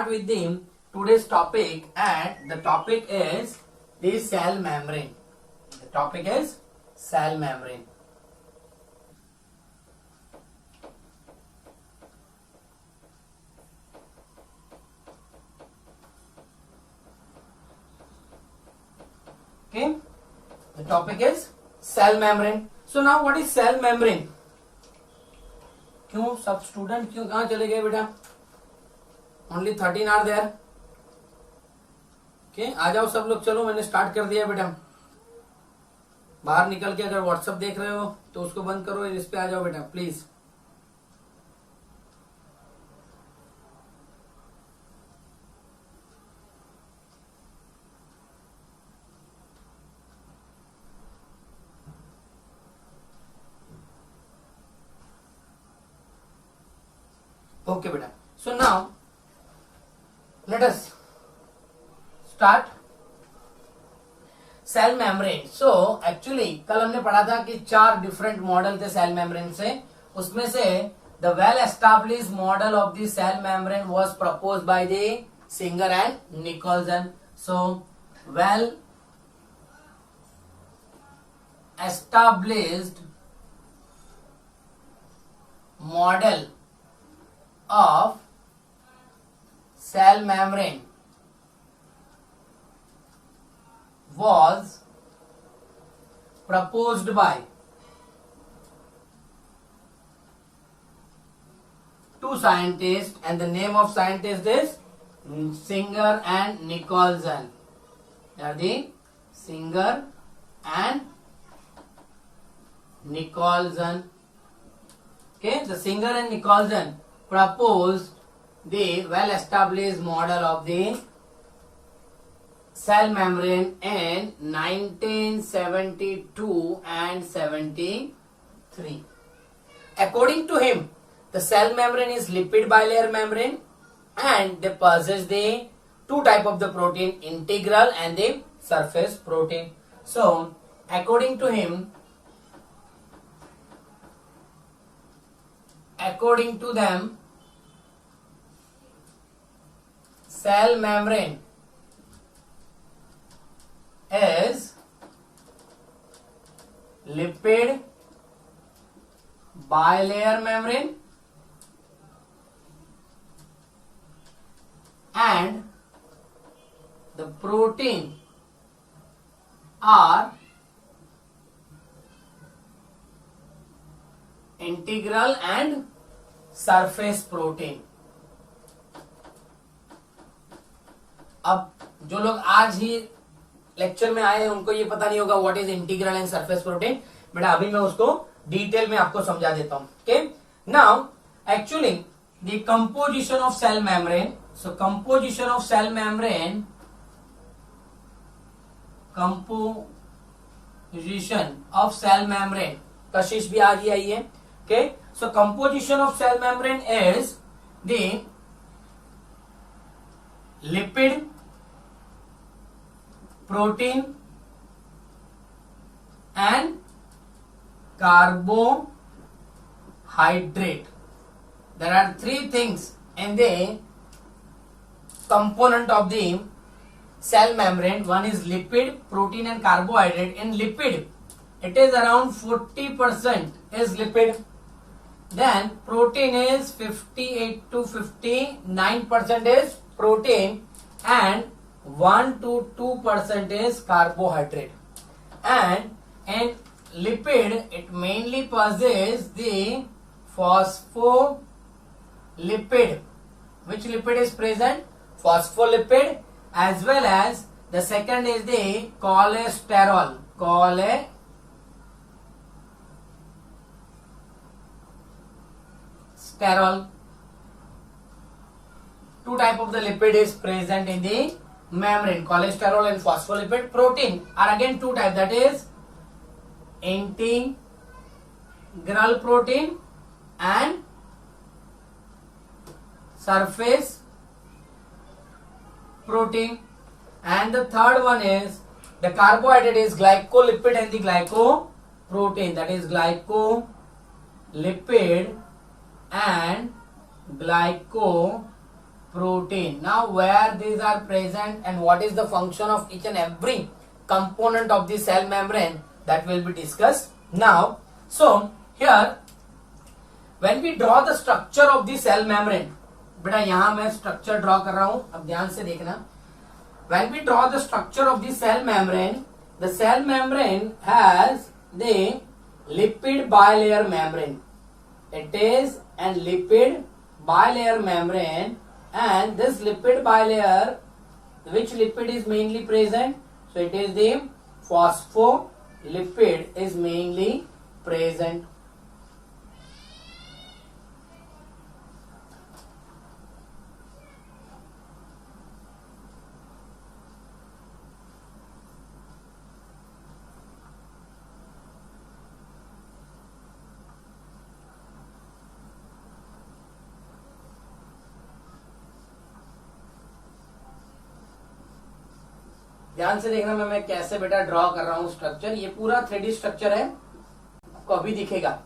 start with the today's topic, and the topic is the cell membrane. The topic is cell membrane. Okay, the topic is cell membrane. So now what is cell membrane? क्यों सब student क्यों कहाँ चले गए बेटा? Only 13 are there. Okay, आ जाओ सब लोग, चलो मैंने स्टार्ट कर दिया बेटा. बाहर निकल के अगर व्हाट्सएप देख रहे हो तो उसको बंद करो, इस पे आ जाओ बेटा please. Okay beta. So now let us start cell membrane. So actually कल हमने पढ़ा था कि 4 डिफरेंट मॉडल थे सेल मेम्ब्रेन से. उसमें से the well established model of the cell membrane was proposed by the Singer and Nicolson. So well established model of cell membrane was proposed by two scientists, and the name of scientist is Singer and Nicolson. They are the Singer and Nicolson. Okay, the Singer and Nicolson proposed the well-established model of the cell membrane in 1972 and 73. According to him, the cell membrane is lipid bilayer membrane, and they possess the two type of the protein, integral and the surface protein. So, according to them, cell membrane is lipid bilayer membrane, and the protein are integral and surface protein. अब जो लोग आज ही lecture में आए हैं उनको ये पता नहीं होगा what is integral and surface protein, but अभी मैं उसको डिटेल में आपको समझा देता हूं. Okay, now actually the composition of cell membrane. So composition of cell membrane, composition of cell membrane, Kashish भी आज ही आई है. Okay, so composition of cell membrane is the lipid, protein and carbohydrate. There are 3 things in the component of the cell membrane. One is lipid, protein and carbohydrate. In lipid, it is around 40% is lipid. Then protein is 58 to 59% is protein, and 1 to 2% is carbohydrate. And in lipid, it mainly possesses the phospholipid. Which lipid is present? Phospholipid, as well as the second is the cholesterol. Cholesterol. 2 type of the lipid is present in the membrane, cholesterol and phospholipid. Protein are again 2 type, that is integral protein and surface protein. And the third one is the carbohydrate is glycolipid and the glycoprotein, that is glycolipid and glycoprotein. protein. Now where these are present and what is the function of each and every component of the cell membrane, that will be discussed now. So here when we draw the structure of the cell membrane, बेटा यहां मैं structure draw कर रहा हूं, अब ध्यान से देखना. When we draw the structure of the cell membrane has the lipid bilayer membrane. It is an lipid bilayer membrane, and this lipid bilayer, which lipid is mainly present? So it is the phospholipid is mainly present. ध्यान से देखना मैं कैसे बेटा draw कर रहा हूं structure. ये पूरा 3D स्ट्रक्चर है, आपको अभी दिखेगा.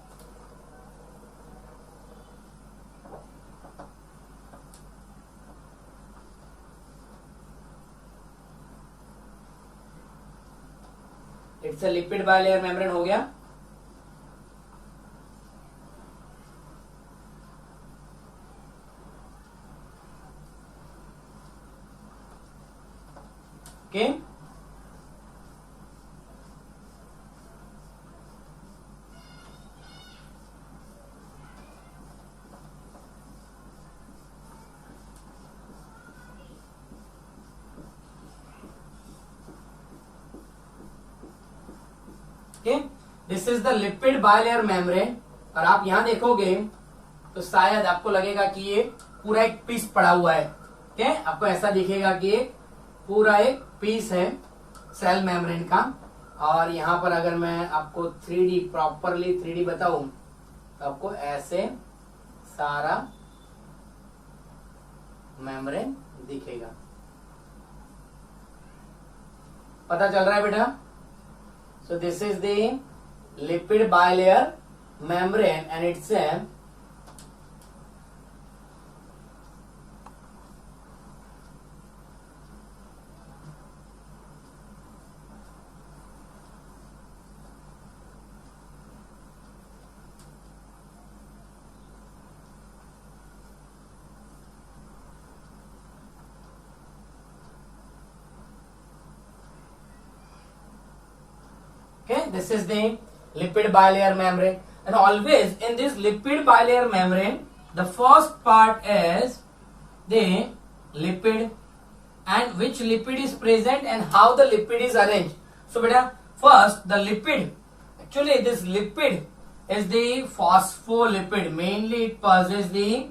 It's a lipid bilayer membrane हो गया. Okay, this is the lipid bilayer membrane. और आप यहां देखोगे तो शायद आपको लगेगा कि ये पूरा एक पीस पड़ा हुआ है. ठीक है, आपको ऐसा दिखेगा कि ये पूरा एक पीस है सेल मेम्ब्रेन का. और यहां पर अगर मैं आपको 3D प्रॉपरली 3D बताऊं तो आपको ऐसे सारा मेम्ब्रेन दिखेगा. पता चल रहा है बेटा? So this is the lipid bilayer membrane, and it's a okay, this is the lipid bilayer membrane, and always in this lipid bilayer membrane the first part is the lipid, and which lipid is present and how the lipid is arranged. So beta, first the lipid, actually this lipid is the phospholipid. Mainly it possesses the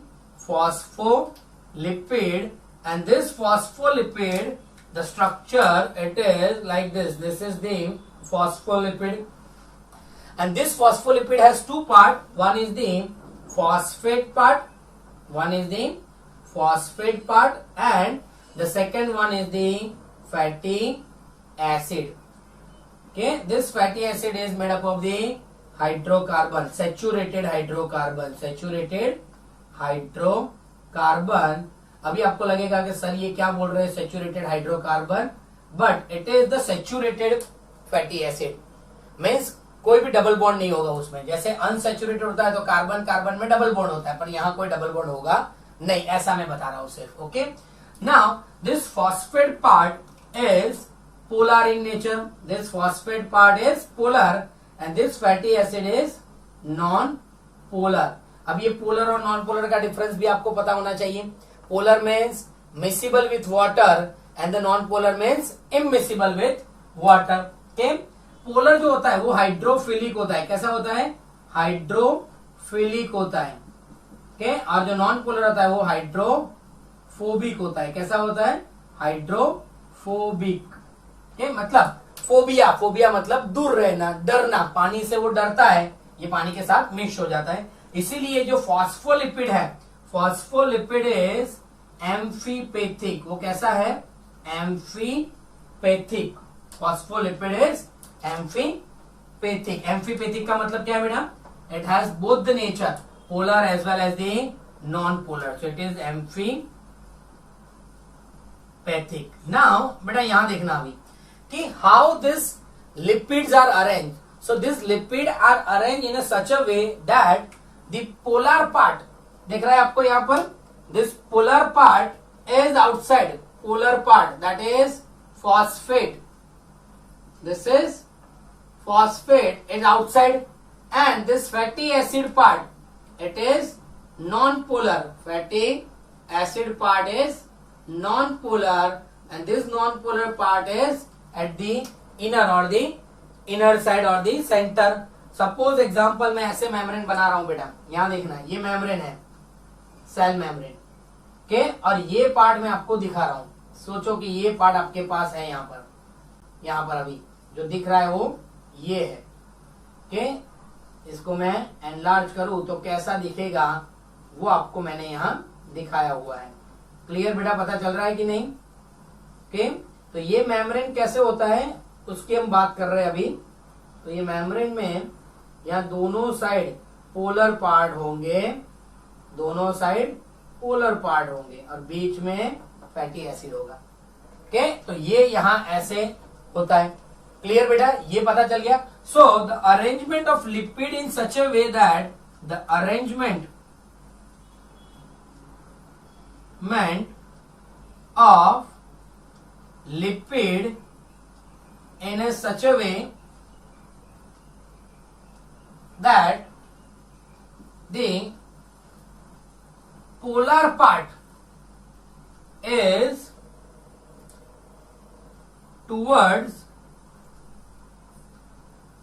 phospholipid, and this phospholipid, the structure it is like this. This is the phospholipid, and this phospholipid has two parts. One is the phosphate part, and the second one is the fatty acid. Okay, this fatty acid is made up of the hydrocarbon, saturated hydrocarbon. अभी आपको लगेगा कि sir ये क्या बोल रहे हैं, saturated hydrocarbon, but it is the saturated fatty acid. Means कोई भी डबल बॉन्ड नहीं होगा उसमें. जैसे अनसैचुरेटेड होता है तो कार्बन कार्बन में डबल बॉन्ड होता है, पर यहाँ कोई डबल बॉन्ड होगा नहीं, ऐसा मैं बता रहा हूं सिर्फ. Okay, now this phosphate part is polar in nature. This phosphate part is polar and this fatty acid is non polar. अब ये पोलर और नॉन पोलर का डिफरेंस भी आपको पता होना चाहिए. Polar means miscible with water and the non polar means immiscible with water. Okay, polar जो होता है वो हाइड्रोफिलिक होता है. कैसा होता है? हाइड्रोफिलिक होता है. ओके, और जो नॉन पोलर होता है वो हाइड्रोफोबिक होता है. कैसा होता है? हाइड्रोफोबिक. ओके, मतलब फोबिया मतलब दूर रहना, डरना. पानी से वो डरता है, ये पानी के साथ मिक्स हो जाता है. इसीलिए जो फॉस्फोलिपिड है, फॉस्फोलिपिड इज एम्फीपैथिक. वो कैसा है? Amphipathic. Phospholipid is amphipathic. Amphipathic का मतलब क्या है बेटा? It has both the nature, polar as well as the non polar. So it is pathic. Now बेटा यहां देखना अभी कि how this lipids are arrange. So this lipid are arrange in such a way that the polar part दिख रहा है आपको यहां पर. This polar part is outside. Polar part that is phosphate. This is phosphate is outside, and this fatty acid part, it is non-polar. Fatty acid part is non-polar, and this non-polar part is at the inner or the inner side or the center. Suppose example मैं ऐसे membrane बना रहा हूं बेटा. यहां देखना ये membrane है, सेल मेम्ब्रेन के, और ये पार्ट मैं आपको दिखा रहा हूं. सोचो कि ये पार्ट आपके पास है यहाँ पर अभी जो दिख रहा है वो ये है. ओके, इसको मैं एनलार्ज करूं तो कैसा दिखेगा वो आपको मैंने यहाँ दिखाया हुआ है. क्लियर बेटा, पता चल रहा है कि नहीं? ओके, तो ये मेम्ब्रेन कैसे होता है उसकी हम बात कर रहे हैं अभी. तो ये मेम्ब्रेन में यहाँ दोनों साइड पोलर पार्ट होंगे, दोनों साइड पोलर पार्ट होंगे, और बीच में फैटी एसिड होगा. ओके, तो ये यहां ऐसे होता है. क्लियर बेटा, ये पता चल गया. So the arrangement of lipid in such a way that the arrangement of lipid in A such a way that the polar part is towards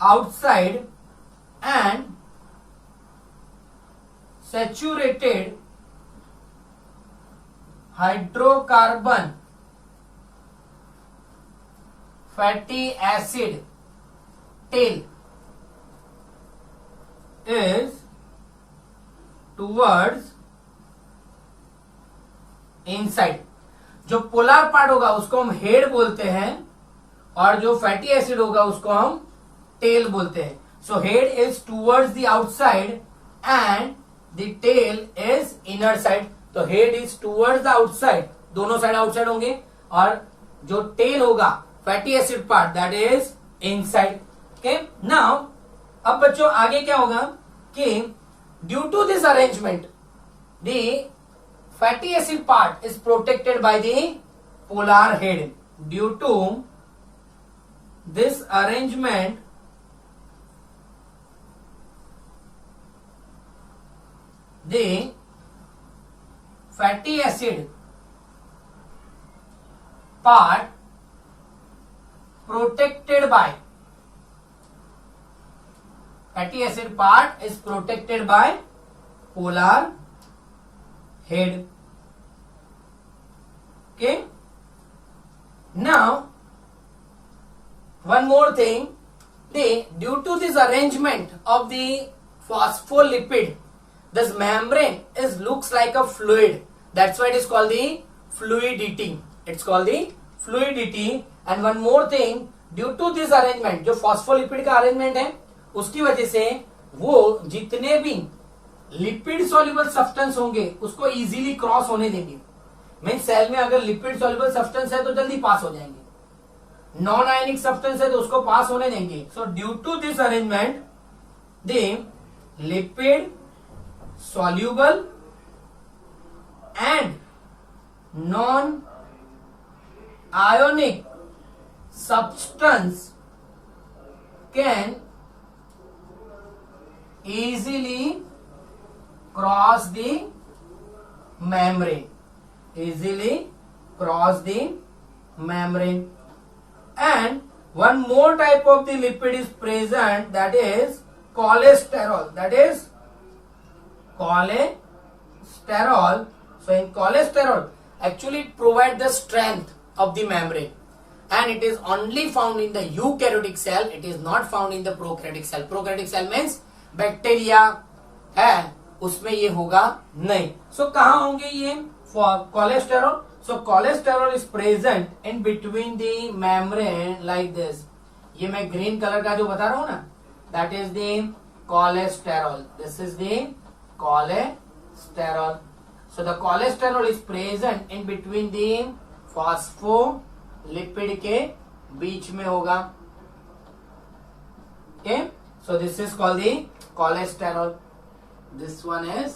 outside and saturated hydrocarbon fatty acid tail is towards inside. जो polar part होगा उसको हम head बोलते हैं, और जो fatty acid होगा उसको हम टेल बोलते हैं. So head is towards the outside and the tail is inner side. तो head is towards the outside, दोनों साइड आउटसाइड होंगे, और जो टेल होगा fatty acid part that is inside. Okay, now अब बच्चों आगे क्या होगा कि due to this arrangement the fatty acid part is protected by the polar head. Due to this arrangement, the fatty acid part protected by fatty acid part is protected by polar head. Okay, now one more thing, due to this arrangement of the phospholipid, this membrane looks like a fluid. That's why it is called the fluidity. It's called the fluidity. And one more thing, due to this arrangement, जो phospholipid का arrangement है उसकी वजह से वो जितने भी lipid soluble substance होंगे उसको इजीली क्रॉस होने देंगे. मीन सेल में अगर लिपिड सॉल्युबल सब्सटेंस है तो जल्दी पास हो जाएंगे, नॉन आयनिक सब्सटेंस है तो उसको पास होने देंगे. So due to this arrangement the lipid soluble and non ionic substance can easily cross the membrane, easily cross the membrane. And one more type of the lipid is present, that is cholesterol. That is cholesterol. So in cholesterol actually it provides the strength of the membrane, and it is only found in the eukaryotic cell. It is not found in the prokaryotic cell. Prokaryotic cell means bacteria है उसमें ये होगा नहीं. सो कहाँ होंगे ये cholesterol? So cholesterol is present in between the membrane like this. ये मैं ग्रीन कलर का जो बता रहा हूं ना, that is the cholesterol. This is the cholesterol. So the cholesterol is present in between the phospholipid के बीच में होगा. Okay, so this is called the cholesterol. This one is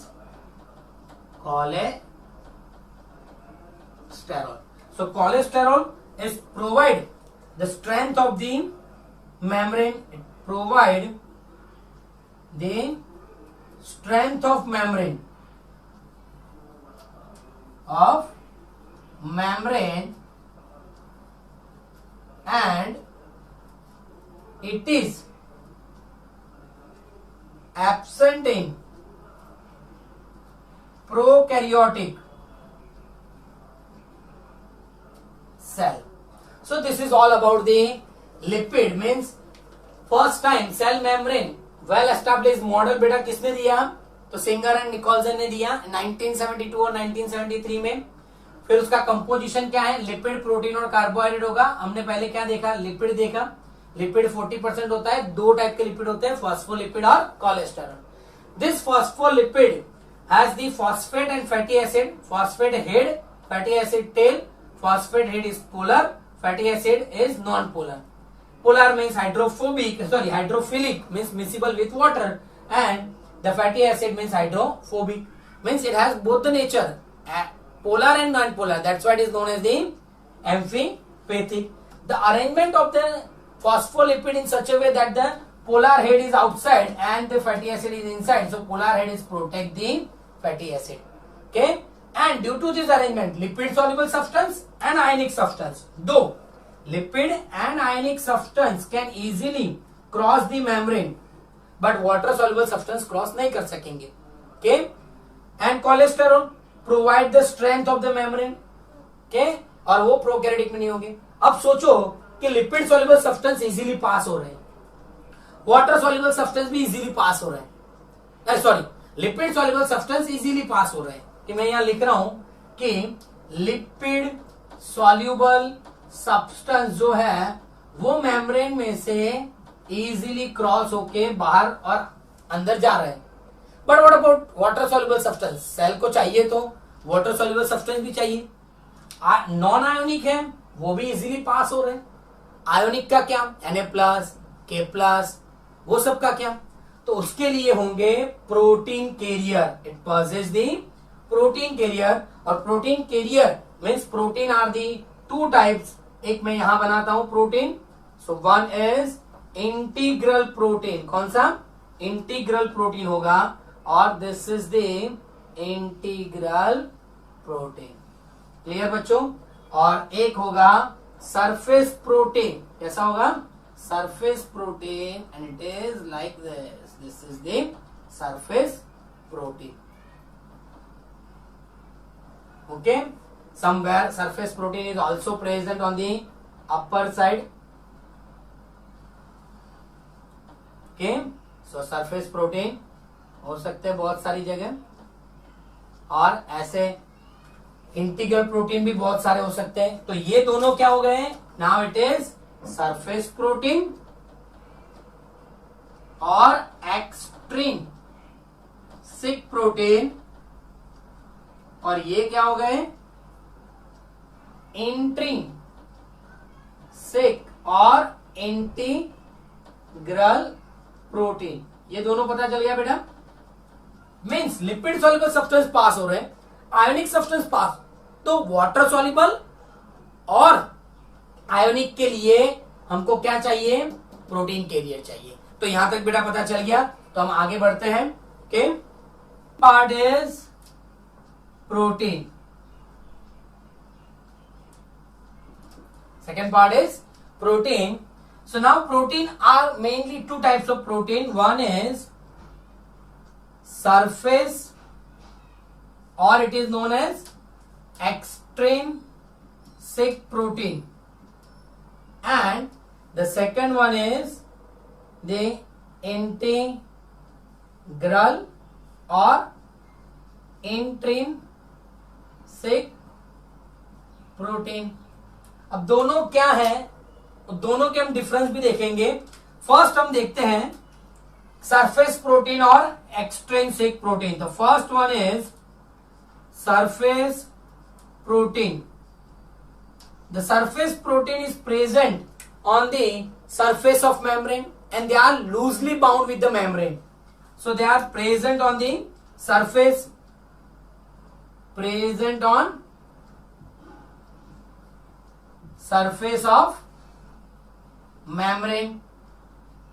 cholesterol. So cholesterol is provide the strength of the membrane. It provide the strength of membrane and it is absent in prokaryotic cell. So this is all about the lipid. Means first time cell membrane well established model बेटा किसने दिया? तो singer and Nicholson ने दिया 1972 और 1973 में. फिर उसका कंपोजिशन क्या है? लिपिड, प्रोटीन और कार्बोहाइड्रेट होगा. हमने पहले क्या देखा? लिपिड देखा. लिपिड 40% होता है. दो टाइप के लिपिड होते हैं, फॉस्फोलिपिड और cholesterol. This phospholipid has the phosphate and fatty acid. Phosphate head, fatty acid tail. Phosphate head is polar, fatty acid is non-polar. Polar means hydrophilic means miscible with water, and the fatty acid means hydrophobic means it has both the nature, polar and non-polar. That's why it is known as the amphipathic. The arrangement of the phospholipid in such a way that the polar head is outside and the fatty acid is inside. So polar head is protect the fatty acid. Okay. And due to this arrangement, lipid soluble substance and ionic substance, though lipid and ionic substance can easily cross the membrane, but water soluble substance cross नहीं कर सकेंगे. Okay? And cholesterol provide the strength of the membrane. Okay? और वो prokaryotic में नहीं होंगे. अब सोचो कि lipid soluble substance easily pass हो रहे हैं, वाटर soluble substance भी इजीली पास हो रहे हैं. Sorry, lipid soluble substance easily pass हो रहे हैं. कि मैं यहां लिख रहा हूं कि लिपिड सॉल्यूबल सब्सटेंस जो है वो मेम्ब्रेन में से इजीली क्रॉस होके बाहर और अंदर जा रहे हैं. But what about water soluble substance? Cell को चाहिए तो वाटर सॉल्यूबल सब्सटेंस भी चाहिए. नॉन आयोनिक है वो भी इजीली पास हो रहे हैं. आयोनिक का क्या? Na+, K+, वो सब का क्या? तो उसके लिए होंगे protein carrier. It possess the protein carrier. और protein carrier means protein are the two types. एक मैं यहां बनाता हूं protein. So one is integral protein. कौन सा? इंटीग्रल प्रोटीन होगा. और this is the integral protein. Clear बच्चों? और एक होगा सरफेस प्रोटीन. कैसा होगा? Surface protein. And it is like this. This is the surface protein. Okay, somewhere surface protein is also present on the upper side. Okay, so surface protein हो सकते हैं बहुत सारी जगह, और ऐसे इंटीग्रल प्रोटीन भी बहुत सारे हो सकते हैं. तो ये दोनों क्या हो गए? Now it is surface protein और एक्सट्रिंसिक प्रोटीन. और ये क्या हो गए? इंट्रिंसिक और इंटीग्रल प्रोटीन. ये दोनों पता चल गया बेटा? मींस लिपिड सॉल्युबल सब्सटेंस पास हो रहे हैं, आयोनिक सब्सटेंस पास. तो वाटर सॉल्युबल और आयोनिक के लिए हमको क्या चाहिए? प्रोटीन कैरियर चाहिए. तो यहां तक बेटा पता चल गया. तो हम आगे बढ़ते हैं. Okay, part is protein. Second part is protein. So now protein are mainly two types of protein. One is surface, or it is known as extrinsic protein, and the second one is the integral or intrinsic protein. अब दोनों क्या है? दोनों के हम difference भी देखेंगे. First हम देखते हैं सरफेस प्रोटीन और एक्सट्रिंसिक प्रोटीन. तो first one is surface protein the surface protein is present on the surface of membrane and they are loosely bound with the membrane. So they are present on the surface, present on surface of membrane,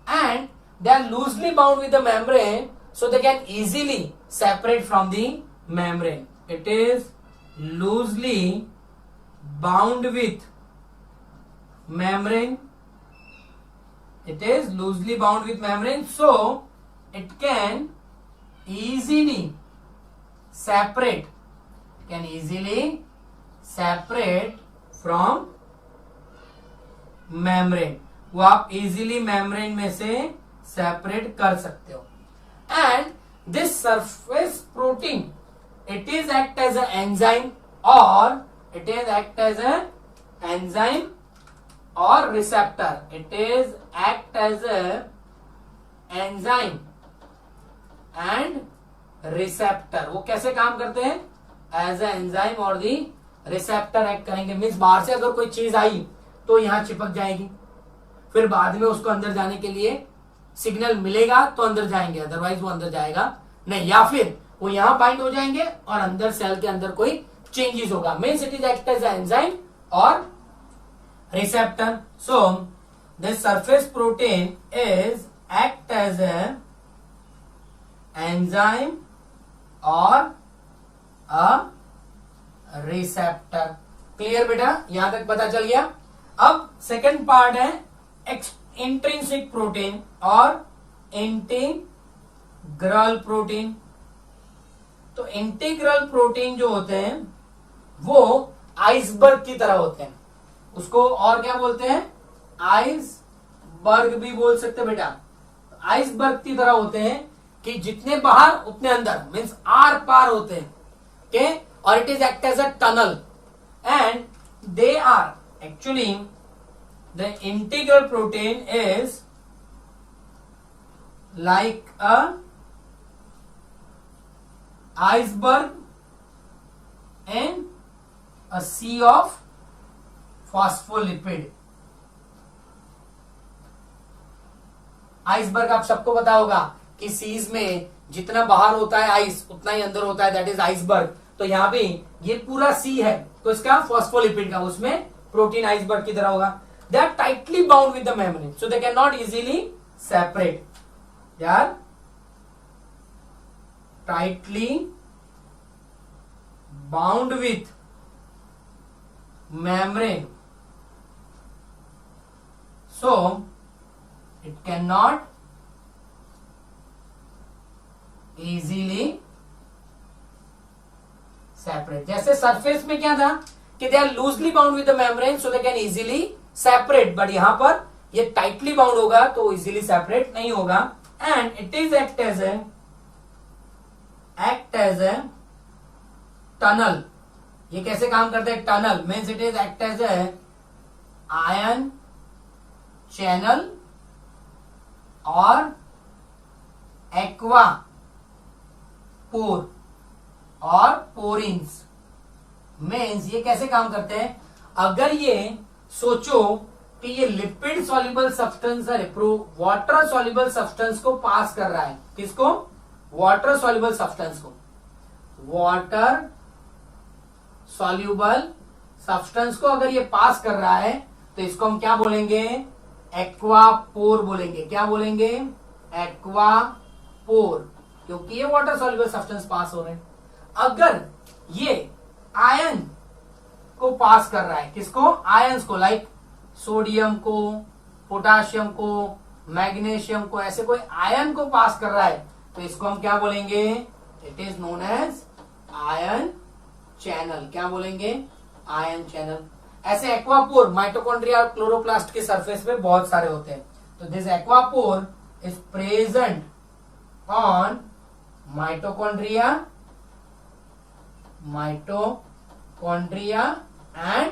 and they are loosely bound with the membrane, so they can easily separate from the membrane. It is loosely bound with membrane. It is loosely bound with membrane, so it can easily separate, from membrane. वो आप easily membrane में से separate कर सकते हो. And this surface protein, it is act as a enzyme और receptor. It is act as a enzyme and receptor. वो कैसे काम करते हैं? एज अ एंजाइम और दी रिसेप्टर एक्ट करेंगे. मीन्स बाहर से अगर कोई चीज आई तो यहां चिपक जाएगी, फिर बाद में उसको अंदर जाने के लिए सिग्नल मिलेगा तो अंदर जाएंगे, अदरवाइज वो अंदर जाएगा नहीं, या फिर वो यहां बाइंड हो जाएंगे और अंदर सेल के अंदर कोई चेंजेस होगा. Means it is act as enzyme और receptor. So this surface protein is act as enzyme और अ रिसेप्टर. क्लियर बेटा? यहां तक पता चल गया. अब सेकंड पार्ट है इंट्रिंसिक प्रोटीन और इंटीग्रल प्रोटीन. तो इंटीग्रल प्रोटीन जो होते हैं वो आइसबर्ग की तरह होते हैं. उसको और क्या बोलते हैं? आइसबर्ग भी बोल सकते हैं बेटा. आइसबर्ग की तरह होते हैं कि जितने बाहर उतने अंदर, मीन्स आर पार होते हैं. ओके, और it is act as a tunnel and they are actually the integral protein is like a iceberg in a sea of phospholipid. Iceberg आप सबको पता होगा कि सीज में जितना बाहर होता है आइस उतना ही अंदर होता है, दैट इज आइसबर्ग. तो यहां पे ये पूरा सी है तो इसका फॉस्फोलिपिड का, उसमें प्रोटीन आइसबर्ग की तरह होगा. They are tightly bound with the membrane, so they can not easily separate. They are tightly bound with membrane, so it can not easily separate. जैसे सरफेस में क्या था कि they are loosely bound with the membrane so they can easily separate, but यहां पर ये tightly bound होगा तो इजीली सेपरेट नहीं होगा. And it is act as a tunnel. ये कैसे काम करते हैं? Tunnel means it is act as a ion channel और एक्वा पोर और पोरिन्स. मीन्स ये कैसे काम करते हैं? अगर ये सोचो कि ये लिपिड सॉल्युबल सब्सटेंस है, वाटर सॉल्युबल सब्सटेंस को पास कर रहा है. किसको? वाटर सॉल्युबल सब्सटेंस को. वाटर सॉल्युबल सब्सटेंस को अगर ये पास कर रहा है तो इसको हम क्या बोलेंगे? एक्वापोर बोलेंगे. क्या बोलेंगे? एक्वापोर, क्योंकि ये वाटर सॉल्युबल सब्सटेंस पास हो रहे हैं. अगर ये आयन को पास कर रहा है, किसको? आयंस को, लाइक सोडियम को, पोटाशियम को, मैग्नीशियम को, ऐसे कोई आयन को पास कर रहा है तो इसको हम क्या बोलेंगे? It is known as ion channel. क्या बोलेंगे? Ion channel. ऐसे एक्वापोर माइटोकॉन्ड्रिया और क्लोरोप्लास्ट के सरफेस पे बहुत सारे होते हैं. तो this aquapore is present on mitochondria and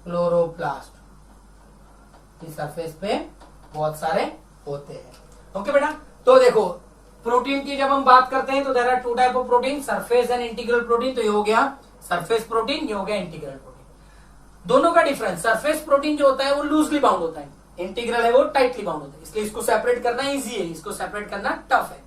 chloroplast की सरफेस पे बहुत सारे होते हैं. ओके बेटा, तो देखो प्रोटीन की जब हम बात करते हैं तो there are two type of protein, surface and integral protein. तो ये हो गया सरफेस प्रोटीन, ये हो गया इंटीग्रल प्रोटीन. दोनों का डिफरेंस, सरफेस प्रोटीन जो होता है वो लूजली बाउंड होता है, इंटीग्रल है वो टाइटली बाउंड होता है, इसलिए इसको सेपरेट करना इजी है, इसको सेपरेट करना टफ है।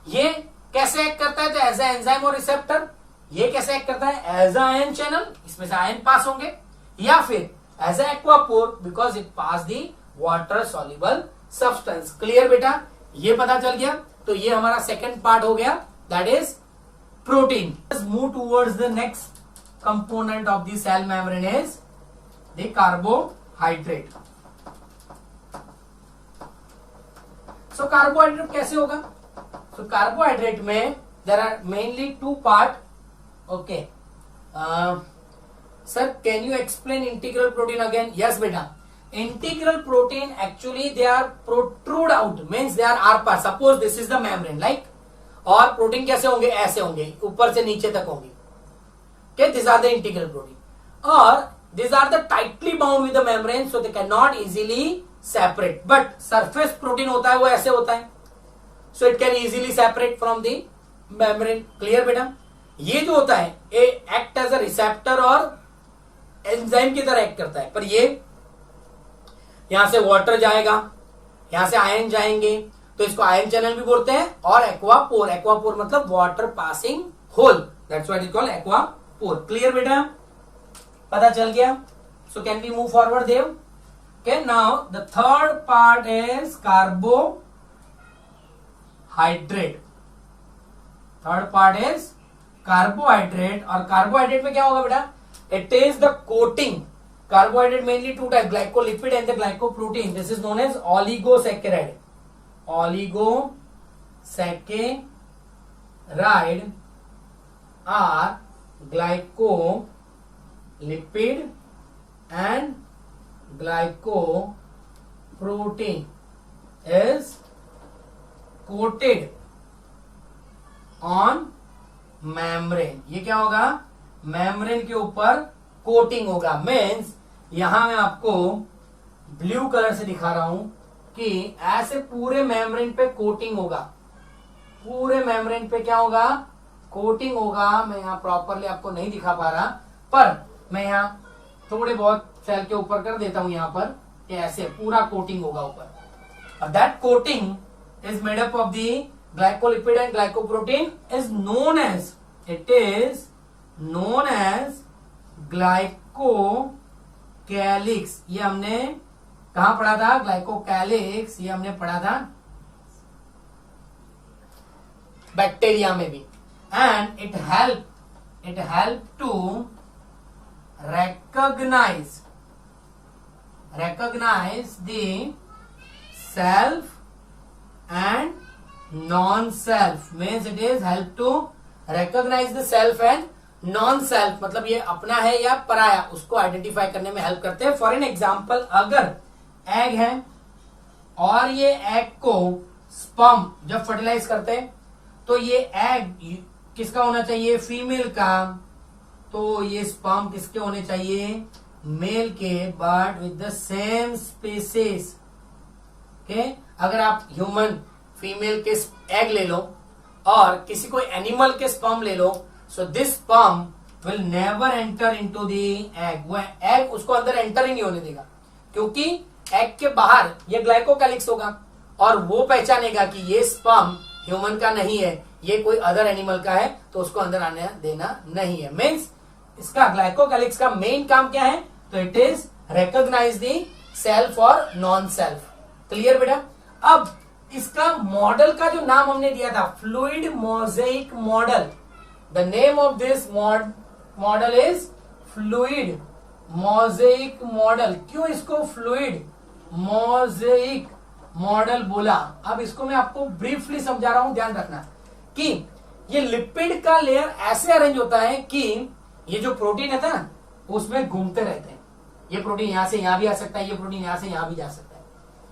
ये कैसे एक्ट करता है, तो एज ए एंजाइम और रिसेप्टर। ये कैसे एक्ट करता है, एज अ आयन चैनल, इसमें से आयन पास होंगे, या फिर as a aquapore because it pass the water soluble substance. Clear बेटा, ये पता चल गया। तो ये हमारा सेकंड पार्ट हो गया, that is protein. Move towards the next component of the cell membrane is the carbohydrate. So carbohydrate कैसे होगा, तो कार्बोहाइड्रेट में there are mainly two part. Okay sir, can you explain integral protein again? Yes बेटा, integral protein actually they are protrude out, means they are आर पार। Suppose this is the membrane like, और protein कैसे होंगे, ऐसे होंगे, ऊपर से नीचे तक होंगे। okay, these are the integral protein, or these are the tightly bound with the membrane, so they cannot easily separate. But surface protein होता है वो ऐसे होता है, so it can easily separate from the membrane. Clear बेटा? ये जो होता है ये act as a receptor और एंजाइम की तरह एक्ट करता है, पर ये यहां से वाटर जाएगा, यहां से आयन जाएंगे, तो इसको आयन चैनल भी बोलते हैं, और एक्वापोर, एक्वापोर मतलब water passing hole, that's what is called aquapore. Clear बेटा, पता चल गया? So can we move forward Dev? Okay, now the third part is carbohydrate. Third part is carbohydrate, और कार्बोहाइड्रेट में क्या होगा बेटा? It is the coating. Carbohydrate mainly two type, glycolipid and the glycoprotein. This is known as oligosaccharide. Oligosaccharides are glycolipid and glycoprotein is coated on membrane. ये क्या होगा? Membrane के ऊपर कोटिंग होगा। मीन्स यहां मैं आपको ब्लू कलर से दिखा रहा हूं कि ऐसे पूरे मेम्ब्रेन पे कोटिंग होगा, पूरे मेम्ब्रेन पे क्या होगा? कोटिंग होगा। मैं यहाँ प्रॉपरली आपको नहीं दिखा पा रहा, पर मैं यहाँ थोड़े बहुत सेल के ऊपर कर देता हूं यहाँ पर, कि ऐसे पूरा कोटिंग होगा ऊपर। और that coating is made up of the glycolipid and glycoprotein, is known as, it is known as glycocalyx. ये हमने कहां पढ़ा था? ग्लाइकोकैलिक्स, ये हमने पढ़ा था बैक्टीरिया में भी। And it help to recognize the self and non-self, means it is help to recognize the self and non-self, मतलब ये अपना है या पराया, उसको आइडेंटिफाई करने में हेल्प करते हैं। फॉर एन एग्जाम्पल, अगर एग है और ये एग को स्पर्म जब फर्टिलाइज करते हैं, तो ये एग किसका होना चाहिए? फीमेल का। तो ये स्पर्म किसके होने चाहिए? मेल के, but with the same species. Okay, अगर आप ह्यूमन फीमेल के एग ले लो और किसी कोई एनिमल के स्पर्म ले लो, so this sperm will never enter into the egg. वो एग उसको अंदर एंटर ही नहीं होने देगा, क्योंकि एग के बाहर ये ग्लाइकोकैलिक्स होगा और वो पहचानेगा कि ये स्पर्म ह्यूमन का नहीं है, ये कोई अदर एनिमल का है, तो उसको अंदर आने देना नहीं है। मीन्स इसका ग्लाइकोकैलिक्स का मेन काम क्या है? तो it is recognize the self और नॉन सेल्फ। क्लियर बेटा? अब इसका मॉडल का जो नाम हमने दिया था, fluid mosaic model, the name of this model is fluid mosaic model. क्यों इसको फ्लूइड मोज़ेइक मॉडल बोला? अब इसको मैं आपको ब्रीफली समझा रहा हूं, ध्यान रखना कि ये लिपिड का लेयर ऐसे अरेंज होता है कि ये जो प्रोटीन है ना, उसमें घूमते रहते हैं। ये प्रोटीन यहां से यहां भी आ सकता है, ये प्रोटीन यहां से यहां भी जा सकता है।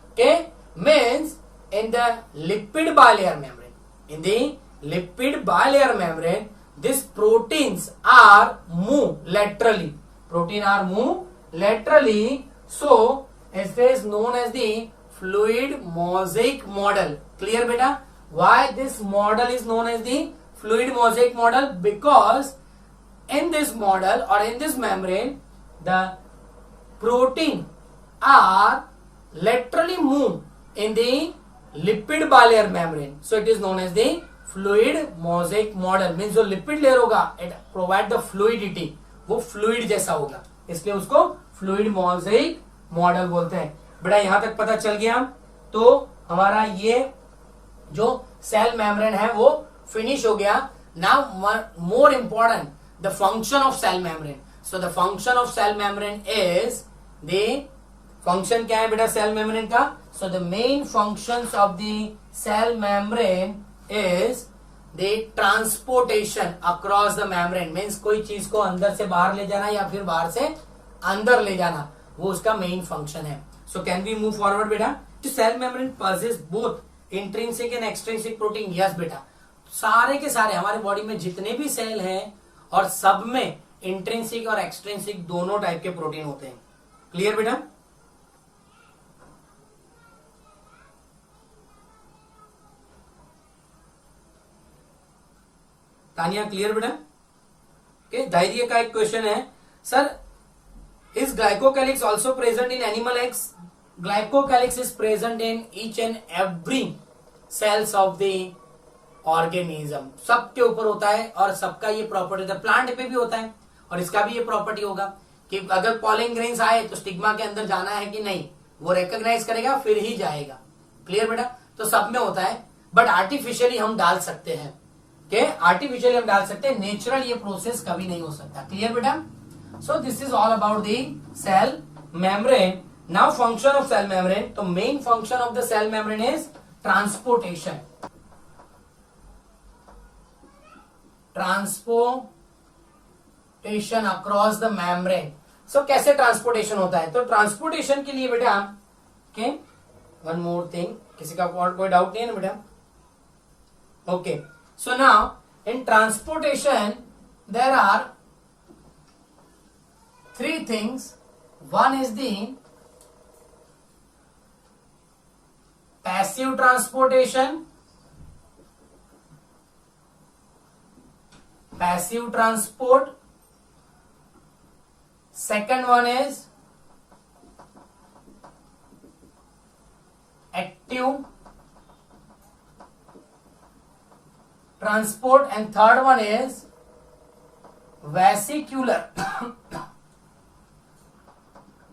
Okay, means in the lipid bilayer membrane, in the lipid bilayer membrane, these proteins are move laterally. Protein are move laterally, so it is known as the fluid mosaic model. Clear beta? Why this model is known as the fluid mosaic model? Because in this model or in this membrane, the protein are laterally moved in the lipid bilayer membrane, so it is known as the fluid mosaic model. Means जो lipid layer होगा it provide the fluidity, वो fluid जैसा होगा, इसलिए उसको fluid Mosaic model बोलते हैं। बेटा यहां तक पता चल गया, तो हमारा ये जो सेल मेम्ब्रेन है वो फिनिश हो गया। Now more important the function of cell membrane. So the function of cell membrane is the function क्या है बेटा सेल मेम्ब्रेन का? So the main functions of the cell membrane is the transportation across the membrane. Means कोई चीज को अंदर से बाहर ले जाना या फिर बाहर से अंदर ले जाना, वो उसका मेन फंक्शन है। So can we move forward बेटा? Cell membrane possess both intrinsic and extrinsic protein. Yes बेटा, सारे के सारे हमारे बॉडी में जितने भी सेल हैं और सब में इंट्रिंसिक और एक्सट्रिंसिक दोनों टाइप के प्रोटीन होते हैं। क्लियर बेटा? तानिया क्लियर बेटा? ओके, धैर्य का एक क्वेश्चन है, sir is glycocalyx also present in animal eggs? Glycocalyx is present in each and every cells of the organism. सबके ऊपर होता है और सबका ये प्रॉपर्टी होता है। प्लांट पे भी होता है और इसका भी ये प्रॉपर्टी होगा कि अगर पॉलन ग्रेन्स आए तो स्टिग्मा के अंदर जाना है कि नहीं, वो रिकॉग्नाइज करेगा फिर ही जाएगा। क्लियर बेटा? तो सब में होता है, बट आर्टिफिशियली हम डाल सकते हैं, के आर्टिफिशियली हम डाल सकते हैं, नेचुरल ये प्रोसेस कभी नहीं हो सकता। क्लियर बेटा? So this is all about the cell membrane. Now function of cell membrane, तो main function of the cell membrane is transportation. Transportation across the membrane. So कैसे ट्रांसपोर्टेशन होता है? तो ट्रांसपोर्टेशन के लिए बेटा ओके, वन मोर थिंग, किसी का और कोई डाउट नहीं है ना बेटा? Okay, so now in transportation there are three things. One is the passive transportation, passive transport. Second one is active transport, and third one is vesicular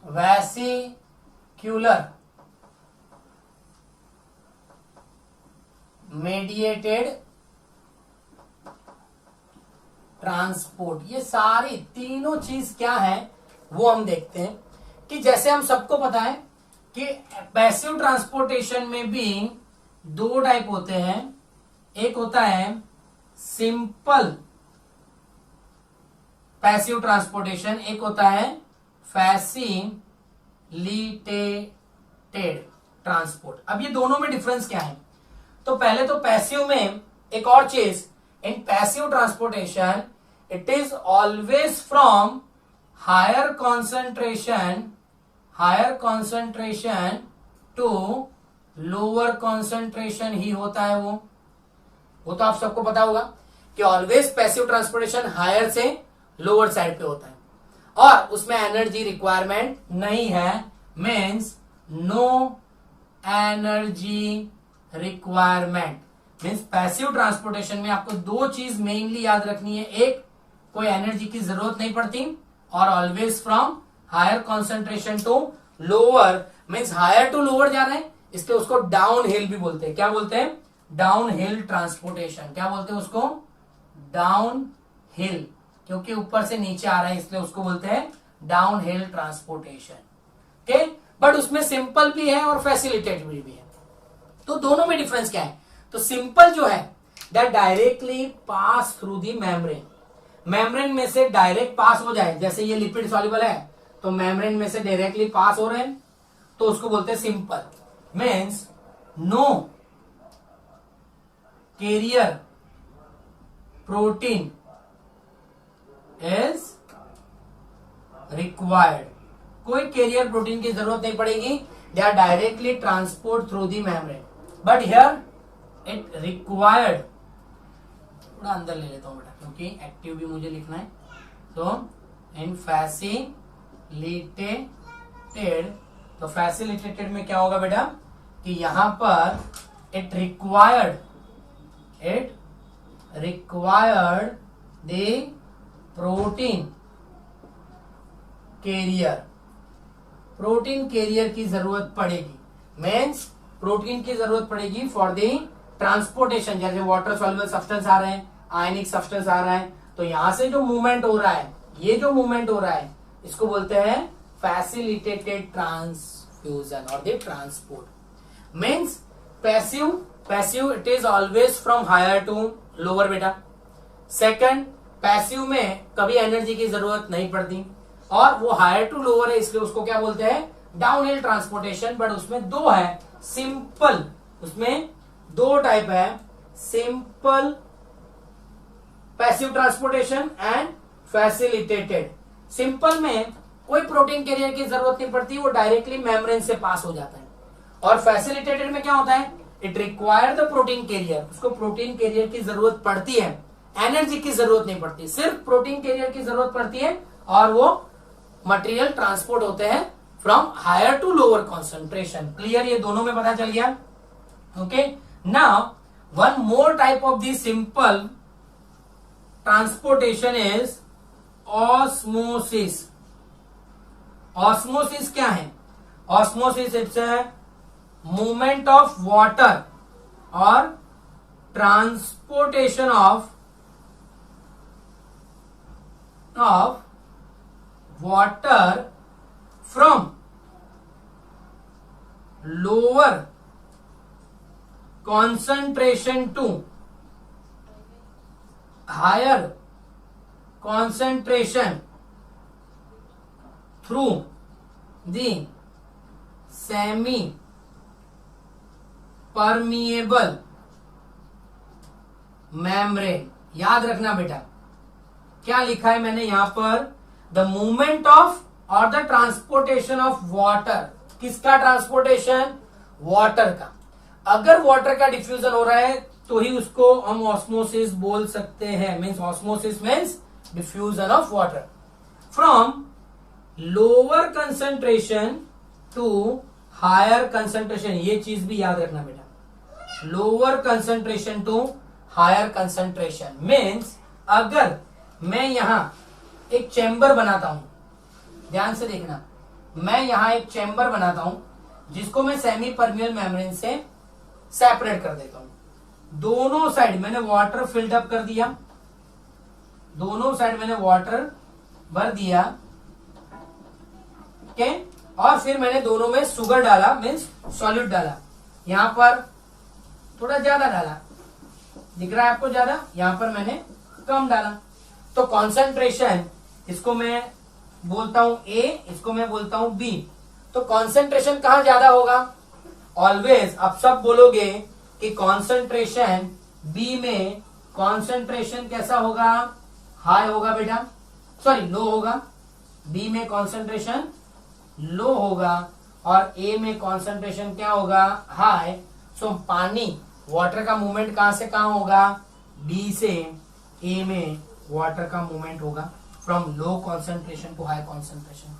vesicular mediated transport. ये सारी तीनों चीज क्या है वो हम देखते हैं कि जैसे हम सबको पता है कि पैसिव ट्रांसपोर्टेशन में भी दो टाइप होते हैं। एक होता है सिंपल पैसिव ट्रांसपोर्टेशन, एक होता है फैसिलिटेटेड ट्रांसपोर्ट। अब ये दोनों में डिफरेंस क्या है? तो पहले तो पैसिव में एक और चीज, in passive transportation it is always from higher concentration to lower concentration ही होता है। वो तो आप सबको पता होगा कि ऑलवेज पैसिव ट्रांसपोर्टेशन हायर से लोअर साइड पे होता है और उसमें एनर्जी रिक्वायरमेंट नहीं है, means no energy requirement. Means passive transportation में आपको दो चीज मेनली याद रखनी है, एक कोई एनर्जी की जरूरत नहीं पड़ती और always from higher concentration to lower, means higher to lower जा रहे हैं, इसलिए उसको डाउन हिल भी बोलते हैं। क्या बोलते हैं? Down hill transportation. क्या बोलते हैं उसको? डाउन हिल, क्योंकि ऊपर से नीचे आ रहा है इसलिए उसको बोलते हैं down hill transportation. Okay, but उसमें सिंपल भी है और फैसिलिटेटेड भी है। तो दोनों में डिफरेंस क्या है? तो सिंपल जो है that directly pass through the membrane. Membrane में से डायरेक्ट पास हो जाए, जैसे ये लिपिड सॉल्युबल है तो मेम्ब्रेन में से डायरेक्टली पास हो रहे हैं तो उसको बोलते हैं simple. Means no carrier protein is required. कोई कैरियर प्रोटीन की जरूरत नहीं पड़ेगी, they are directly transport through the membrane, but here it required. थोड़ा अंदर ले लेता हूं बेटा क्योंकि एक्टिव भी मुझे लिखना है। तो इन फैसिलिटेटेड फैसिलिटेटेड, तो फैसिलिटेटेड में क्या होगा बेटा कि यहां पर it required the protein carrier की जरूरत पड़ेगी, मीन्स प्रोटीन की जरूरत पड़ेगी फॉर द ट्रांसपोर्टेशन। जैसे वाटर सॉल्युबल सब्सटेंस आ रहे हैं, आयनिक सब्सटेंस आ रहा है, तो यहां से जो मूवमेंट हो रहा है, ये जो मूवमेंट हो रहा है इसको बोलते हैं फैसिलिटेटेड ट्रांसफ्यूजन और the transport. Means passive it is always from higher to lower बेटा। सेकंड, पैसिव में कभी एनर्जी की जरूरत नहीं पड़ती और वो हायर टू लोअर है, इसलिए उसको क्या बोलते हैं डाउन हिल ट्रांसपोर्टेशन। बट उसमें दो है सिंपल, उसमें दो टाइप है, simple passive transportation and facilitated. Simple में कोई प्रोटीन कैरियर की जरूरत नहीं पड़ती, वो डायरेक्टली मेम्ब्रेन से पास हो जाता है। और फैसिलिटेटेड में क्या होता है, it require the protein carrier, उसको प्रोटीन कैरियर की जरूरत पड़ती है, एनर्जी की जरूरत नहीं पड़ती, सिर्फ प्रोटीन कैरियर की जरूरत पड़ती है और वो मटेरियल ट्रांसपोर्ट होते हैं from higher to lower concentration. Clear, ये दोनों में पता चल गया। Okay, now one more type of the simple transportation is osmosis. Osmosis क्या है? Osmosis it's a movement of water और transportation of water from lower concentration to higher concentration through the semi permeable membrane। याद रखना बेटा, क्या लिखा है मैंने यहां पर, द मूवमेंट ऑफ और द ट्रांसपोर्टेशन ऑफ वाटर। किसका ट्रांसपोर्टेशन? वाटर का। अगर वाटर का डिफ्यूजन हो रहा है तो ही उसको हम ऑस्मोसिस बोल सकते हैं। Means osmosis means diffusion of water from lower concentration to higher concentration. ये चीज भी याद रखना बेटा, lower concentration to higher concentration. Means अगर मैं यहां एक चैम्बर बनाता हूं, ध्यान से देखना, मैं यहां एक चैम्बर बनाता हूं जिसको मैं सेमी परमियल मेम्ब्रेन से सेपरेट कर देता हूं। दोनों साइड मैंने वाटर फिल्ड अप कर दिया, दोनों साइड मैंने वाटर भर दिया, ओके, और फिर मैंने दोनों में शुगर डाला, मीन्स सॉल्यूट डाला। यहां पर थोड़ा ज्यादा डाला, दिख रहा है आपको ज्यादा, यहां पर मैंने कम डाला। तो कॉन्सेंट्रेशन, इसको मैं बोलता हूं ए, इसको मैं बोलता हूं बी। तो कॉन्सेंट्रेशन कहां ज्यादा होगा? ऑलवेज अब सब बोलोगे कि कॉन्सेंट्रेशन बी में कॉन्सेंट्रेशन कैसा होगा? हाई होगा बेटा, सॉरी लो होगा। बी में कॉन्सेंट्रेशन लो होगा और ए में कॉन्सेंट्रेशन क्या होगा? हाई। सो पानी, वाटर का मूवमेंट कहां से कहां होगा? बी से ए में वाटर का मूवमेंट होगा from low concentration to high concentration.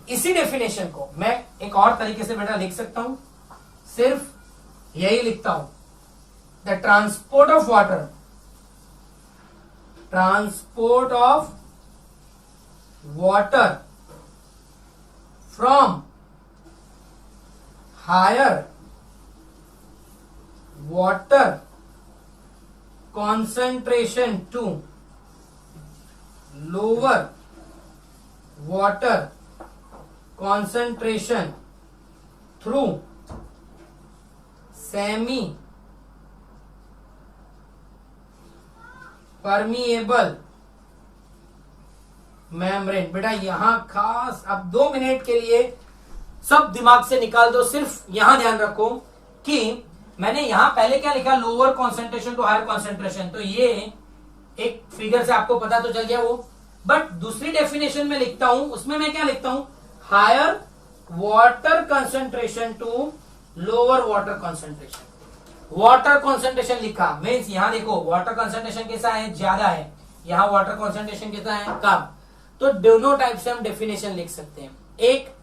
इसी डेफिनेशन को मैं एक और तरीके से बेटा लिख सकता हूं, सिर्फ यही लिखता हूं, the transport of water, transport of water from higher water concentration to lower water concentration through semi permeable membrane। बेटा यहां खास अब 2 मिनट के लिए सब दिमाग से निकाल दो, सिर्फ यहां ध्यान रखो कि मैंने यहां पहले क्या लिखा, lower concentration to higher concentration. तो ये एक फिगर से आपको पता तो चल गया वो, बट दूसरी डेफिनेशन में लिखता हूं, उसमें मैं क्या लिखता हूं, higher water concentration to lower water concentration. Water concentration लिखा, मीन्स यहां देखो वाटर कंसेंट्रेशन कैसा है, ज्यादा है, यहां वाटर कंसेंट्रेशन कैसा है, कम। तो दोनों टाइप से हम डेफिनेशन लिख सकते हैं, एक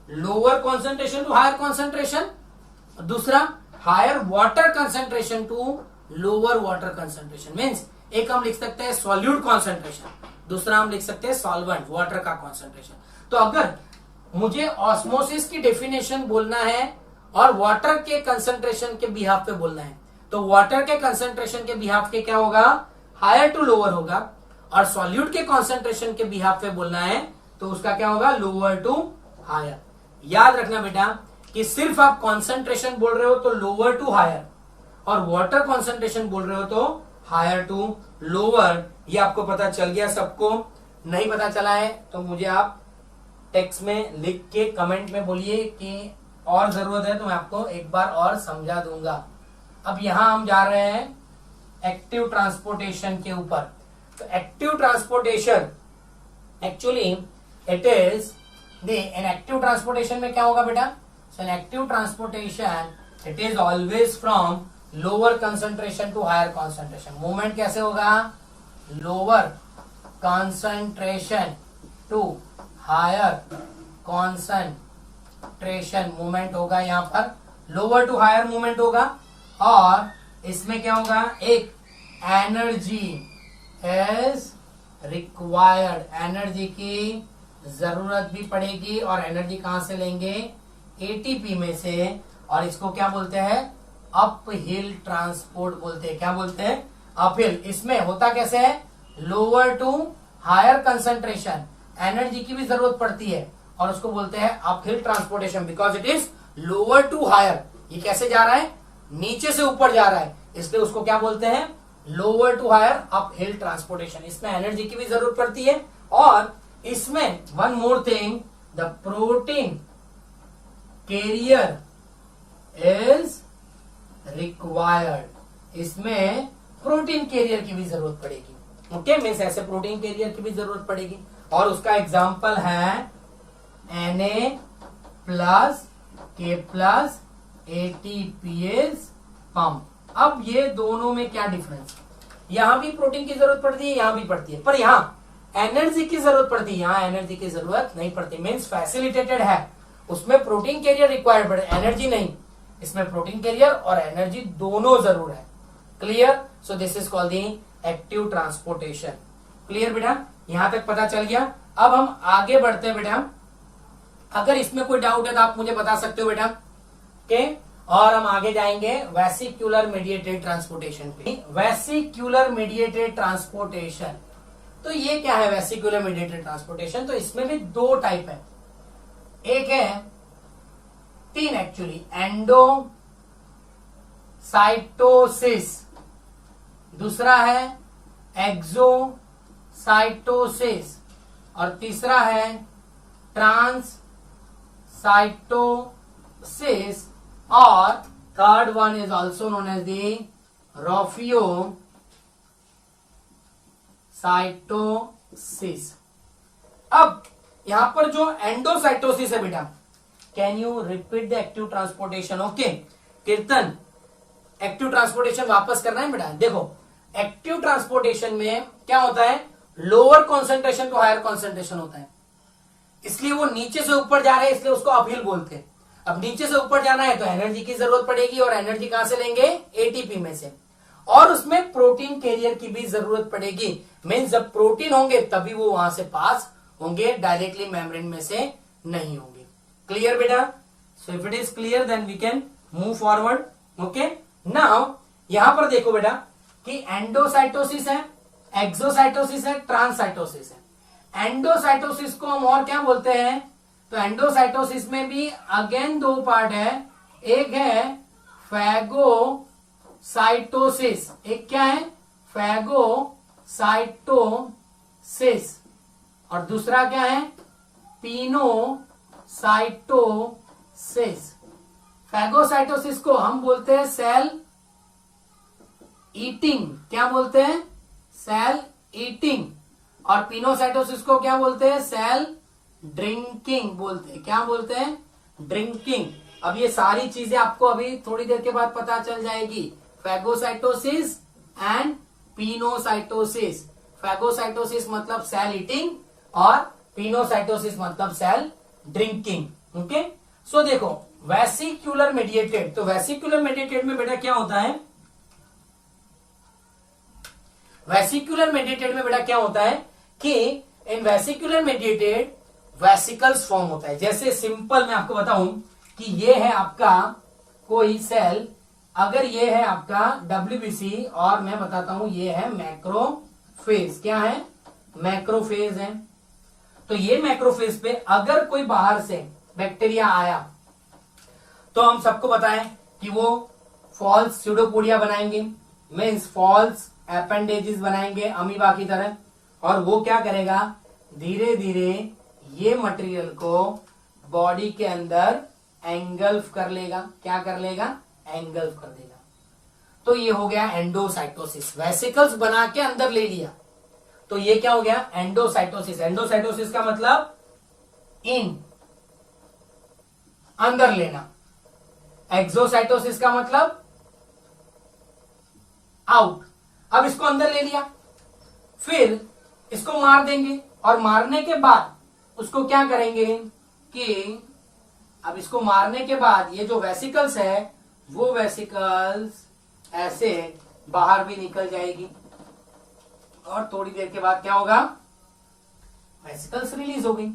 lower concentration to higher concentration, दूसरा higher water concentration to lower water concentration. Means एक हम लिख सकते हैं सॉल्यूट कॉन्सेंट्रेशन, दूसरा हम लिख सकते हैं सॉल्वेंट वाटर का कॉन्सेंट्रेशन। तो अगर मुझे ऑस्मोसिस की डेफिनेशन बोलना है और वाटर के कंसेंट्रेशन के बिहाफ पे बोलना है, तो वाटर के कंसेंट्रेशन के बिहाफ के क्या होगा, हायर टू लोअर होगा, और सॉल्यूट के कंसेंट्रेशन के बिहाफ पे बोलना है तो उसका क्या होगा, लोअर टू हायर। याद रखना बेटा कि सिर्फ आप कॉन्सेंट्रेशन बोल रहे हो तो लोअर टू हायर, और वाटर कॉन्सेंट्रेशन बोल रहे हो तो हायर टू लोअर। ये आपको पता चल गया? सबको नहीं पता चला है तो मुझे आप टेक्स्ट में लिख के कमेंट में बोलिए कि और जरूरत है तो मैं आपको एक बार और समझा दूंगा। अब यहां हम जा रहे हैं एक्टिव ट्रांसपोर्टेशन के ऊपर। तो active transportation actually it is in active transportation में क्या होगा बेटा, so in active transportation it is always from lower concentration to higher concentration. Movement कैसे होगा, lower concentration to higher concentration movement होगा, यहां पर लोअर टू हायर मूवमेंट होगा। और इसमें क्या होगा, एक एनर्जी इज रिक्वायर्ड, एनर्जी की जरूरत भी पड़ेगी, और एनर्जी कहां से लेंगे, एटीपी में से, और इसको क्या बोलते हैं, अप हिल ट्रांसपोर्ट बोलते हैं। क्या बोलते हैं, अपहिल। इसमें होता कैसे है, lower to higher concentration energy की भी जरूरत पड़ती है, और उसको बोलते हैं uphill transportation, because it is lower to higher. ये कैसे जा रहा है, नीचे से ऊपर जा रहा है, इसलिए उसको क्या बोलते हैं, lower to higher uphill transportation. इसमें एनर्जी की भी जरूरत पड़ती है, और इसमें one more thing, the protein carrier is required. इसमें प्रोटीन कैरियर की भी जरूरत पड़ेगी। ओके, मीन्स ऐसे प्रोटीन कैरियर की भी जरूरत पड़ेगी, और उसका एग्जाम्पल है Na plus K plus ATPase pump. अब ये दोनों में क्या डिफरेंस, यहां भी प्रोटीन की जरूरत पड़ती है, यहां भी पड़ती है, पर यहां एनर्जी की जरूरत पड़ती है, यहां एनर्जी की जरूरत नहीं पड़ती। मीन्स फैसिलिटेटेड है, उसमें protein carrier required but energy नहीं। इसमें प्रोटीन कैरियर और एनर्जी दोनों जरूर है। Clear? So this is called the active transportation. Clear बेटा, यहां तक पता चल गया। अब हम आगे बढ़ते हैं बेटा, अगर इसमें कोई डाउट है तो आप मुझे बता सकते हो बेटा के, और हम आगे जाएंगे वेसिक्यूलर मीडिएटेड ट्रांसपोर्टेशन पे। वेसिक्यूलर मीडिएटेड ट्रांसपोर्टेशन, तो ये क्या है वेसिक्यूलर मीडिएटेड ट्रांसपोर्टेशन, तो इसमें भी दो टाइप है, एक है, तीन एक्चुअली, एंडोसाइटोसिस, दूसरा है एक्सोसाइटोसिस, और तीसरा है ट्रांससाइटोसिस, और third one is also known as the rhopheocytosis. अब यहां पर जो एंडोसाइटोसिस है बेटा, can you repeat the active transportation? Okay Kirtan, active transportation वापस करना है बेटा। देखो एक्टिव ट्रांसपोर्टेशन में क्या होता है, lower concentration to higher concentration होता है, इसलिए वो नीचे से ऊपर जा रहा है, इसलिए उसको अपहिल बोलते हैं। अब नीचे से ऊपर जाना है तो एनर्जी की जरूरत पड़ेगी, और एनर्जी कहां से लेंगे, एटीपी में से, और उसमें प्रोटीन कैरियर की भी जरूरत पड़ेगी। मीन्स जब प्रोटीन होंगे तभी वो वहां से पास होंगे, डायरेक्टली मेम्ब्रेन में से नहीं होंगे। क्लियर बेटा? So if it is clear then we can move forward. Okay, now यहां पर देखो बेटा कि एंडोसाइटोसिस है, एक्सोसाइटोसिस है, ट्रांससाइटोसिस है। एंडोसाइटोसिस को हम और क्या बोलते हैं, तो एंडोसाइटोसिस में भी अगेन दो पार्ट है, एक है फैगोसाइटोसिस, एक क्या है, फैगोसाइटोसिस, और दूसरा क्या है, पिनोसाइटोसिस। फैगोसाइटोसिस को हम बोलते हैं सेल ईटिंग, क्या बोलते हैं, सेल ईटिंग, और पिनोसाइटोसिस को क्या बोलते हैं, सेल ड्रिंकिंग बोलते हैं। क्या बोलते हैं, ड्रिंकिंग। अब ये सारी चीजें आपको अभी थोड़ी देर के बाद पता चल जाएगी, फैगोसाइटोसिस एंड पिनोसाइटोसिस। फैगोसाइटोसिस मतलब सेल ईटिंग, और पिनोसाइटोसिस मतलब सेल ड्रिंकिंग। ओके, सो देखो वेसिकुलर मेडिएटेड, तो वेसिकुलर मेडिएटेड में बेटा क्या होता है, वेसिकुलर मेडिएटेड में बेटा क्या होता है कि इन वेसिकुलर मेडिएटेड वेसिकल्स फॉर्म होता है। जैसे सिंपल मैं आपको बताऊं कि ये है आपका कोई सेल, अगर ये है आपका WBC और मैं बताता हूं ये है मैक्रोफेज, क्या है, मैक्रोफेज है। तो ये मैक्रोफेज पे अगर कोई बाहर से बैक्टीरिया आया तो हम सबको बताएं कि वो फॉल्स स्यूडोपोडिया बनाएंगे, मीन्स फॉल्स एपेंडेजेस बनाएंगे अमीबा की तरह, और वो क्या करेगा, धीरे धीरे ये मटेरियल को बॉडी के अंदर एंगल्फ कर लेगा। क्या कर लेगा, एंगल्फ कर देगा। तो ये हो गया एंडोसाइटोसिस, वेसिकल्स बना के अंदर ले लिया, तो ये क्या हो गया, एंडोसाइटोसिस। एंडोसाइटोसिस का मतलब इन, अंदर लेना। एक्सोसाइटोसिस का मतलब आउट। अब इसको अंदर ले लिया, फिर इसको मार देंगे, और मारने के बाद उसको क्या करेंगे कि अब इसको मारने के बाद ये जो वेसिकल्स है वो वेसिकल्स ऐसे बाहर भी निकल जाएगी, और थोड़ी देर के बाद क्या होगा, वेसिकल्स रिलीज हो गई।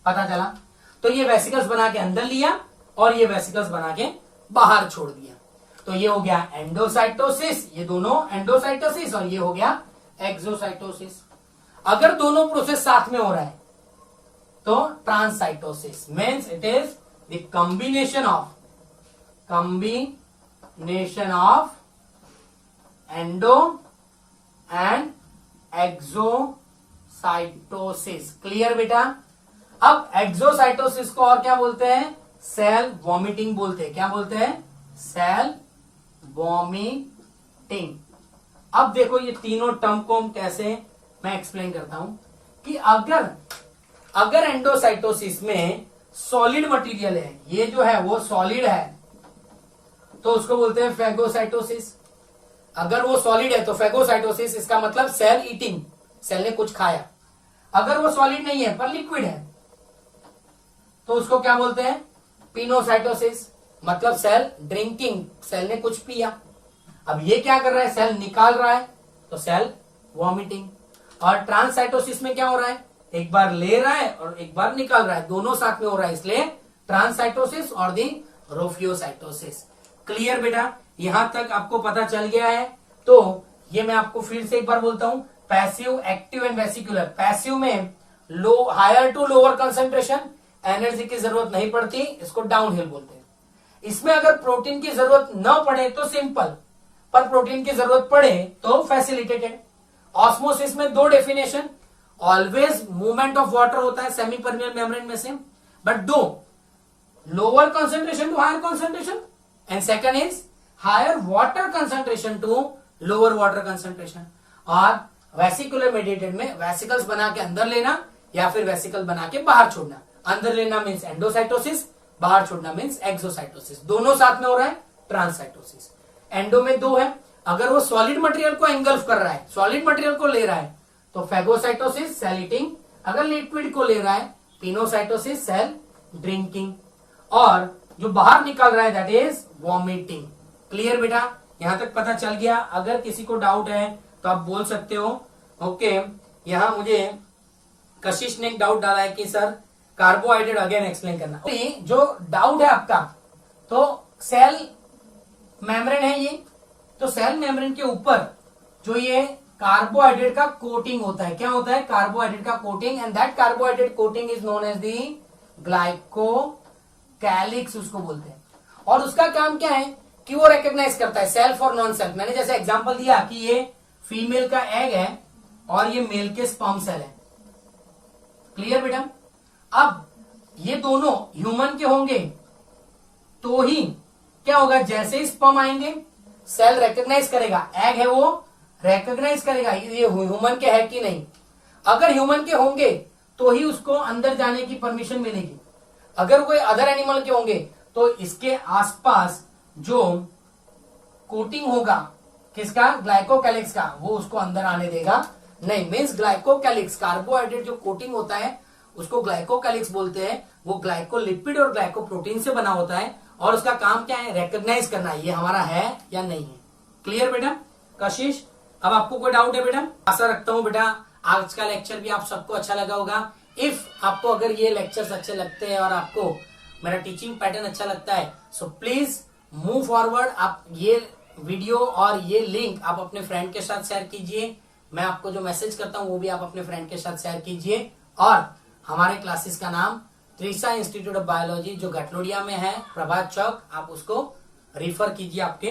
पता चला, तो ये वेसिकल्स बना के अंदर लिया और ये वेसिकल्स बना के बाहर छोड़ दिया। तो ये हो गया एंडोसाइटोसिस, ये दोनों एंडोसाइटोसिस, और ये हो गया एक्सोसाइटोसिस। अगर दोनों प्रोसेस साथ में हो रहा है तो transcytosis, means it is the combination of endo and exocytosis. Clear बेटा। अब एक्सोसाइटोसिस को और क्या बोलते हैं, सेल वॉमिटिंग बोलते हैं। क्या बोलते हैं, सेल वॉमिटिंग। अब देखो ये तीनों टर्म को कैसे मैं एक्सप्लेन करता हूं कि अगर एंडोसाइटोसिस में सॉलिड मटेरियल है, ये जो है वो सॉलिड है, तो उसको बोलते हैं फेगोसाइटोसिस। अगर वो सॉलिड है तो फेगोसाइटोसिस, इसका मतलब सेल ईटिंग, सेल ने कुछ खाया। अगर वो सॉलिड नहीं है पर लिक्विड है तो उसको क्या बोलते हैं, पिनोसाइटोसिस, मतलब सेल ड्रिंकिंग, सेल ने कुछ पिया। अब ये क्या कर रहा है, सेल निकाल रहा है, तो सेल वॉमिटिंग। और ट्रांससाइटोसिस में क्या हो रहा है, एक बार ले रहा है और एक बार निकाल रहा है, दोनों साथ में हो रहा है, इसलिए ट्रांससाइटोसिस और दी रोफियोसाइटोसिस। क्लियर बेटा, यहां तक आपको पता चल गया है। तो ये मैं आपको फिर से एक बार बोलता हूं, passive, active and vesicular. Passive में लो, higher to lower concentration, energy की जरूरत नहीं पड़ती, इसको डाउनहिल बोलते हैं। इसमें अगर प्रोटीन की जरूरत न पड़े तो सिंपल, पर प्रोटीन की जरूरत पड़े तो फैसिलिटेटेड। ऑस्मोसिस में दो definition, always movement of water होता है सेमी परमियल मेम्ब्रेन में से, बट दो, lower concentration to higher concentration, and second is higher water concentration to lower water concentration. और वेसिकुलर मेडिएटेड में वेसिकल्स बना के अंदर लेना या फिर वेसिकल बना के बाहर छोड़ना। अंदर लेना मीन्स एंडोसाइटोसिस, बाहर छोड़ना मीन्स एक्सोसाइटोसिस। दोनों साथ में हो रहा है ट्रांससाइटोसिस। एंडो में दो है, अगर वो सॉलिड मटेरियल को एंगल्फ कर रहा है, सॉलिड मटेरियल को ले रहा है तो फेगोसाइटोसिस, सेल ईटिंग। अगर लिक्विड को ले रहा है, पिनोसाइटोसिस, सेल ड्रिंकिंग। और जो बाहर निकल रहा है दैट इज वॉमिटिंग। क्लियर बेटा, यहां तक पता चल गया। अगर किसी को डाउट है तो आप बोल सकते हो। ओके, यहां मुझे कशिश ने एक डाउट डाला है कि सर कार्बोहाइड्रेट अगेन एक्सप्लेन करना। जो डाउट है आपका, तो सेल मेम्ब्रेन है ये, तो सेल मेम्ब्रेन के ऊपर जो ये कार्बोहाइड्रेट का कोटिंग होता है, क्या होता है, कार्बोहाइड्रेट का coating, and that carbohydrate coating is known as the glycocalyx, उसको बोलते हैं। और उसका काम क्या है कि वो रिकॉग्नाइज करता है सेल्फ और नॉन सेल्फ। मैंने जैसे एग्जांपल दिया कि ये फीमेल का एग है और ये मेल के स्पर्म सेल है। क्लियर बेटा। अब ये दोनों ह्यूमन के होंगे तो ही क्या होगा, जैसे ही स्पर्म आएंगे सेल रिकॉग्नाइज करेगा, एग है वो रिकॉग्नाइज करेगा ये ह्यूमन के है कि नहीं। अगर ह्यूमन के होंगे तो ही उसको अंदर जाने की परमिशन मिलेगी। अगर कोई अदर एनिमल के होंगे तो इसके आसपास जो कोटिंग होगा किसका, ग्लाइकोकैलिक्स का, वो उसको अंदर आने देगा नहीं, मीन्स ग्लाइकोकैलिक्स, कार्बोहाइड्रेट जो कोटिंग होता है उसको ग्लाइकोकैलिक्स बोलते हैं। वो ग्लाइकोलिपिड और ग्लाइकोप्रोटीन से बना होता है और उसका काम क्या है, रिकॉग्नाइज करना ये हमारा है या नहीं है। क्लियर बेटा? कशिश, अब आपको कोई डाउट है बेटा? आशा रखता हूं बेटा आज का लेक्चर भी आप सबको अच्छा लगा होगा। इफ आपको अगर ये लेक्चर्स अच्छे लगते हैं और आपको मेरा टीचिंग पैटर्न अच्छा लगता है, सो प्लीज मूव फॉरवर्ड। आप ये वीडियो और ये लिंक आप अपने फ्रेंड के साथ शेयर कीजिए। मैं आपको जो मैसेज करता हूं वो भी आप अपने फ्रेंड के साथ शेयर कीजिए। और हमारे क्लासेस का नाम त्रिशा इंस्टीट्यूट ऑफ बायोलॉजी जो घटलोडिया में है, प्रभात चौक, आप उसको रिफर कीजिए आपके